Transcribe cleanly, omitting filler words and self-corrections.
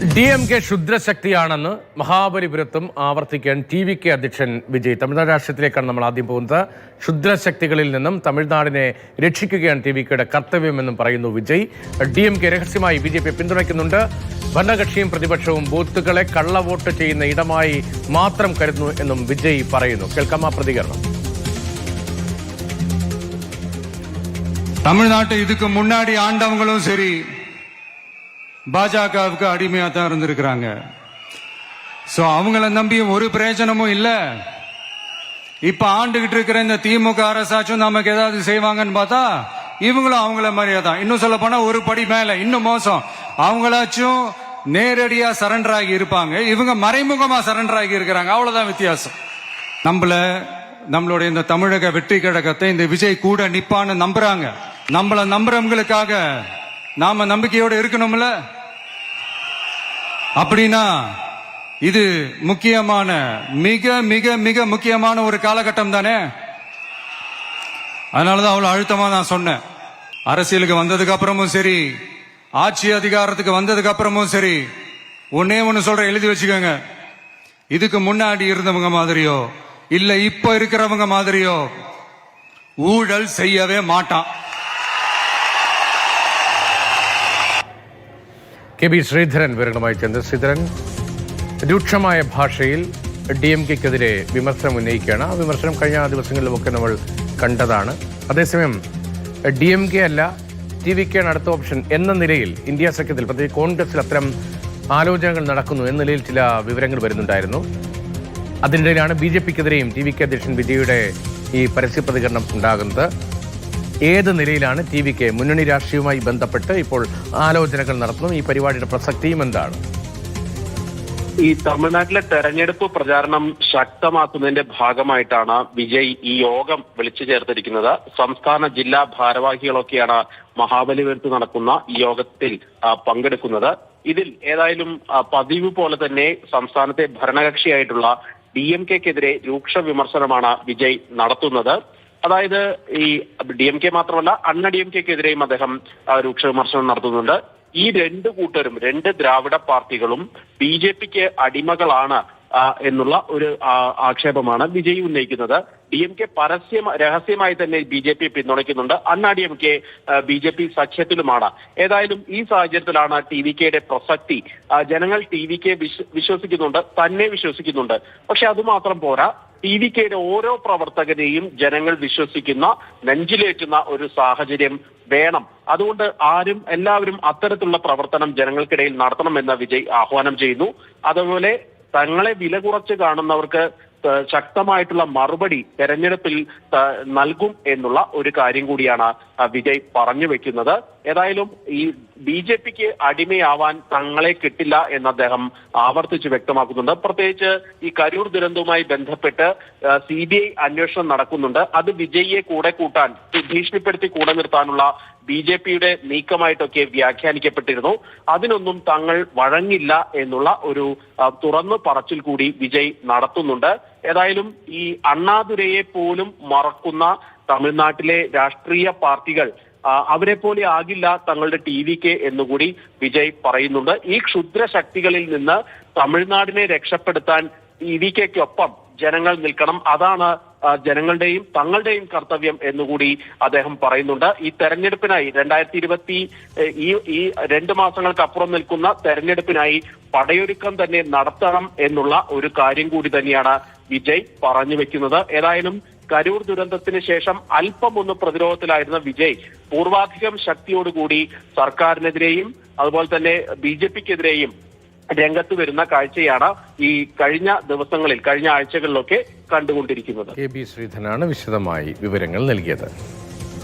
DMK ക്ഷുദ്രശക്തിയാണെന്ന് മഹാബലിപുരത്തും ആവർത്തിക്കാൻ TVK അധ്യക്ഷൻ വിജയ്. തമിഴ്നാട് രാഷ്ട്രീയത്തിലേക്കാണ് നമ്മൾ ആദ്യം പോകുന്നത്. ക്ഷുദ്രശക്തികളിൽ നിന്നും തമിഴ്നാടിനെ രക്ഷിക്കുകയാണ് TVKയുടെ കർത്തവ്യമെന്നും പറയുന്നു വിജയ്. DMK രഹസ്യമായി BJP പിന്തുണയ്ക്കുന്നുണ്ട്. ഭരണകക്ഷിയും പ്രതിപക്ഷവും ബൂത്തുകളെ കള്ളവോട്ട് ചെയ്യുന്ന ഇടമായി മാത്രം കരുതുന്നു എന്നും വിജയ് പറയുന്നു. കേൾക്കാം ആ പ്രതികരണം. தமிழ்நாட்டை இதுக்கு முன்னாடி ஆண்டவங்களும் சரி பாஜகவுக்கு அடிமையா தான் இருந்திருக்கிறாங்க. சோ அவங்கள நம்பியும் ஒரு பிரயோஜனமும் இல்ல. இப்ப ஆண்டுகிட்டு இருக்கிற இந்த திமுக அரசாச்சும் நமக்கு ஏதாவது செய்வாங்கன்னு பார்த்தா இவங்களும் அவங்கள மாதிரியே தான். இன்னும் சொல்ல போனா ஒரு படி மேல, இன்னும் மோசம். அவங்களாச்சும் நேரடியா சரண்டர் ஆகி இருப்பாங்க, இவங்க மறைமுகமா சரண்டர் ஆகி இருக்கிறாங்க. அவ்வளவுதான் வித்தியாசம். நம்மளுடைய இந்த தமிழக வெற்றி கழகத்தை இந்த விஜய் கூட நிப்பான்னு நம்புறாங்க. நம்மள நம்புறவங்களுக்காக நாம நம்பிக்கையோட இருக்கணும்ல. அப்படின்னா இது முக்கியமான மிக மிக மிக முக்கியமான ஒரு காலகட்டம் தானே. அதனாலதான் அவ்வளவு அழுத்தமா நான் சொன்னேன். அரசியலுக்கு வந்ததுக்கு அப்புறமும் சரி, ஆட்சி அதிகாரத்துக்கு வந்ததுக்கு அப்புறமும் சரி, ஒன்னே ஒன்னு சொல்ற, எழுதி வச்சுக்கோங்க. இதுக்கு முன்னாடி இருந்தவங்க மாதிரியோ இல்ல இப்ப இருக்கிறவங்க மாதிரியோ ஊழல் செய்யவே மாட்டான். KB ശ്രീധരൻ വിവരങ്ങളുമായി ചേർന്ന്. ശ്രീധരൻ, രൂക്ഷമായ ഭാഷയിൽ DMKക്കെതിരെ വിമർശനം ഉന്നയിക്കുകയാണ്. ആ വിമർശനം കഴിഞ്ഞ ദിവസങ്ങളിലുമൊക്കെ നമ്മൾ കണ്ടതാണ്. അതേസമയം DMK അല്ല TVK അടുത്ത ഓപ്ഷൻ എന്ന നിലയിൽ ഇന്ത്യ സഖ്യത്തിൽ, പ്രത്യേകിച്ച് കോൺഗ്രസിൽ അത്തരം ആലോചനകൾ നടക്കുന്നു എന്ന നിലയിൽ ചില വിവരങ്ങൾ വരുന്നുണ്ടായിരുന്നു. അതിനിടയിലാണ് BJPക്കെതിരെയും TVK അധ്യക്ഷൻ വിജയുടെ ഈ പരസ്യ പ്രതികരണം ഉണ്ടാകുന്നത്. ഏത് നിലയിലാണ് TVK മുന്നണി രാഷ്ട്രീയവുമായി ബന്ധപ്പെട്ട് ഇപ്പോൾ ആലോചനകൾ നടത്തുന്നു? ഈ പരിപാടിയുടെ പ്രസക്തിയും എന്താണ്? ഈ തമിഴ്നാട്ടിലെ തെരഞ്ഞെടുപ്പ് പ്രചാരണം ശക്തമാക്കുന്നതിന്റെ ഭാഗമായിട്ടാണ് വിജയ് ഈ യോഗം വിളിച്ചു ചേർത്തിരിക്കുന്നത്. സംസ്ഥാന ജില്ലാ ഭാരവാഹികളൊക്കെയാണ് മഹാബലിപുരത്ത് നടക്കുന്ന ഈ യോഗത്തിൽ പങ്കെടുക്കുന്നത്. ഇതിൽ ഏതായാലും പതിവ് പോലെ തന്നെ സംസ്ഥാനത്തെ ഭരണകക്ഷിയായിട്ടുള്ള DMKക്കെതിരെ രൂക്ഷ വിമർശനമാണ് വിജയ് നടത്തുന്നത്. അതായത് ഈ DMK മാത്രമല്ല, അണ്ണ DMKക്കെതിരെയും അദ്ദേഹം രൂക്ഷ വിമർശനം നടത്തുന്നുണ്ട്. ഈ രണ്ട് കൂട്ടരും, രണ്ട് ദ്രാവിഡ പാർട്ടികളും BJPക്ക് അടിമകളാണ് എന്നുള്ള ഒരു ആക്ഷേപമാണ് വിജയ് ഉന്നയിക്കുന്നത്. DMK രഹസ്യമായി തന്നെ BJP പിന്തുണയ്ക്കുന്നുണ്ട്. അണ്ണാ DMK BJP സഖ്യത്തിലുമാണ്. ഏതായാലും ഈ സാഹചര്യത്തിലാണ് TVKയുടെ പ്രസക്തി. ജനങ്ങൾ TVK വിശ്വസിക്കുന്നുണ്ട്, തന്നെ വിശ്വസിക്കുന്നുണ്ട്. പക്ഷെ അതുമാത്രം പോരാ, TVKയുടെ ഓരോ പ്രവർത്തകരെയും ജനങ്ങൾ വിശ്വസിക്കുന്ന, നെഞ്ചിലേറ്റുന്ന ഒരു സാഹചര്യം വേണം. അതുകൊണ്ട് എല്ലാവരും അത്തരത്തിലുള്ള പ്രവർത്തനം ജനങ്ങൾക്കിടയിൽ നടത്തണമെന്ന് വിജയ് ആഹ്വാനം ചെയ്യുന്നു. അതുപോലെ തങ്ങളെ വില കുറച്ച് കാണുന്നവർക്ക് ശക്തമായിട്ടുള്ള മറുപടി തെരഞ്ഞെടുപ്പിൽ നൽകും എന്നുള്ള ഒരു കാര്യം കൂടിയാണ് വിജയ് പറഞ്ഞു വെക്കുന്നത്. ഏതായാലും ഈ BJPക്ക് അടിമയാവാൻ തങ്ങളെ കിട്ടില്ല എന്ന് അദ്ദേഹം ആവർത്തിച്ച് വ്യക്തമാക്കുന്നുണ്ട്. പ്രത്യേകിച്ച് ഈ കരൂർ ദുരന്തവുമായി ബന്ധപ്പെട്ട് CBI അന്വേഷണം നടക്കുന്നുണ്ട്. അത് വിജയിയെ കൂടെ കൂട്ടാൻ, ഭീഷണിപ്പെടുത്തി കൂടെ നിർത്താനുള്ള BJPയുടെ നീക്കമായിട്ടൊക്കെ വ്യാഖ്യാനിക്കപ്പെട്ടിരുന്നു. അതിനൊന്നും തങ്ങൾ വഴങ്ങില്ല എന്നുള്ള ഒരു തുറന്നു പറച്ചിൽ കൂടി വിജയ് നടത്തുന്നുണ്ട്. ഏതായാലും ഈ അണ്ണാദുരയെ പോലും മറക്കുന്ന തമിഴ്നാട്ടിലെ രാഷ്ട്രീയ പാർട്ടികൾ അവരെ പോലെ ആകില്ല തങ്ങളുടെ TVK എന്നുകൂടി വിജയ് പറയുന്നുണ്ട്. ഈ ക്ഷുദ്ര ശക്തികളിൽ നിന്ന് തമിഴ്നാടിനെ രക്ഷപ്പെടുത്താൻ TVKക്കൊപ്പം ജനങ്ങൾ നിൽക്കണം. അതാണ് ജനങ്ങളുടെയും തങ്ങളുടെയും കർത്തവ്യം എന്നുകൂടി അദ്ദേഹം പറയുന്നുണ്ട്. ഈ തെരഞ്ഞെടുപ്പിനായി 2020 ഈ 2 മാസങ്ങൾക്കപ്പുറം നിൽക്കുന്ന തെരഞ്ഞെടുപ്പിനായി പടയൊരുക്കം തന്നെ നടത്തണം എന്നുള്ള ഒരു കാര്യം കൂടി തന്നെയാണ് വിജയ് പറഞ്ഞു വെക്കുന്നത്. ഏതായാലും കരൂർ ദുരന്തത്തിന് ശേഷം അല്പം ഒന്ന് പ്രതിരോധത്തിലായിരുന്ന വിജയ് പൂർവാധികം ശക്തിയോടുകൂടി സർക്കാരിനെതിരെയും അതുപോലെ തന്നെ BJPക്കെതിരെയും രംഗത്ത് വരുന്ന കാഴ്ചയാണ് ഈ കഴിഞ്ഞ ദിവസങ്ങളിൽ, കഴിഞ്ഞ ആഴ്ചകളിലൊക്കെ കണ്ടുകൊണ്ടിരിക്കുന്നത്. KB ശ്രീധരനാണ് വിശദമായി വിവരങ്ങൾ നൽകിയത്.